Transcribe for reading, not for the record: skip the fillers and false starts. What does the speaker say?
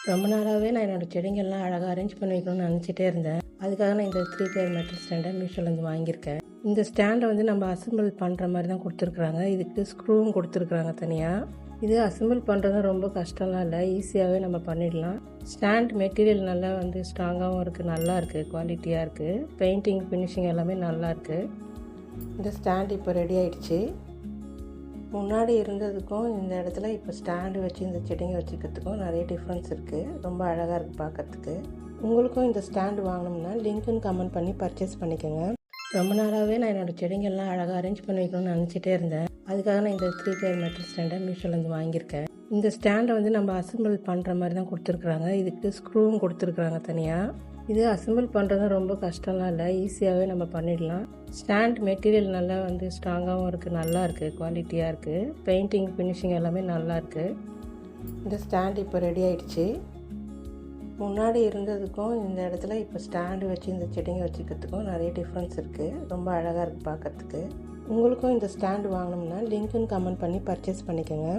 ரொம்ப நாளாகவே நான் என்னோடய செடிங்கள்லாம் அழகாக அரேஞ்ச் பண்ணி வைக்கணும்னு நினச்சிட்டே இருந்தேன். அதுக்காக நான் இந்த 3 டயர் மெட்டல் ஸ்டாண்டை மீஷோலேருந்து வாங்கியிருக்கேன். இந்த ஸ்டாண்டை வந்து நம்ம அசெம்பிள் பண்ணுற மாதிரி தான் கொடுத்துருக்குறாங்க. இதுக்கு ஸ்க்ரூவும் கொடுத்துருக்குறாங்க தனியாக. இது அசெம்பிள் பண்ணுறது ரொம்ப கஷ்டம்லாம் இல்லை, ஈஸியாகவே நம்ம பண்ணிடலாம். ஸ்டாண்ட் மெட்டீரியல் நல்லா வந்து ஸ்ட்ராங்காகவும் இருக்குது, நல்லா இருக்குது, குவாலிட்டியாக இருக்குது. பெயிண்டிங் ஃபினிஷிங் எல்லாமே நல்லா இருக்குது. இந்த ஸ்டாண்ட் இப்போ ரெடி ஆகிடுச்சு. முன்னாடி இருந்ததுக்கும் இந்த இடத்துல இப்போ ஸ்டாண்டு வச்சு இந்த செடிங்க வச்சுக்கிறதுக்கும் நிறைய டிஃப்ரென்ஸ் இருக்குது. ரொம்ப அழகாக இருக்குது பார்க்குறதுக்கு. உங்களுக்கும் இந்த ஸ்டாண்டு வாங்கணும்னா லிங்க்குன்னு கமெண்ட் பண்ணி பர்ச்சேஸ் பண்ணிக்கோங்க. ரொம்ப நாளாகவே நான் என்னோடய செடிங்கள்லாம் அழகாக அரேஞ்ச் பண்ணி வைக்கணும்னு நினச்சிட்டே இருந்தேன். அதுக்காக நான் இந்த 3 டயர் மெட்டல் ஸ்டாண்டை மீஷோலேருந்து வாங்கியிருக்கேன். இந்த ஸ்டாண்டை வந்து நம்ம அசெம்பிள் பண்ணுற மாதிரி தான் கொடுத்துருக்குறாங்க. இதுக்கு ஸ்க்ரூவும் கொடுத்துருக்குறாங்க தனியாக. இது அசெம்பிள் பண்ணுறது ரொம்ப கஷ்டம்லாம் இல்லை, ஈஸியாகவே நம்ம பண்ணிடலாம். ஸ்டாண்ட் மெட்டீரியல் நல்லா வந்து ஸ்ட்ராங்காகவும் இருக்குது, நல்லா இருக்குது, குவாலிட்டியாக இருக்குது. பெயிண்டிங் ஃபினிஷிங் எல்லாமே நல்லா இருக்குது. இந்த ஸ்டாண்ட் இப்போ ரெடி ஆகிடுச்சு. முன்னாடி இருந்ததுக்கும் இந்த இடத்துல இப்போ ஸ்டாண்டு வச்சு இந்த செடிங்க வச்சுக்கிறதுக்கும் நிறைய டிஃப்ரென்ஸ் இருக்குது. ரொம்ப அழகாக இருக்குது பார்க்குறதுக்கு. உங்களுக்கும் இந்த ஸ்டாண்டு வாங்கணும்னா லிங்க்குன்னு கமெண்ட் பண்ணி பர்ச்சேஸ் பண்ணிக்கோங்க.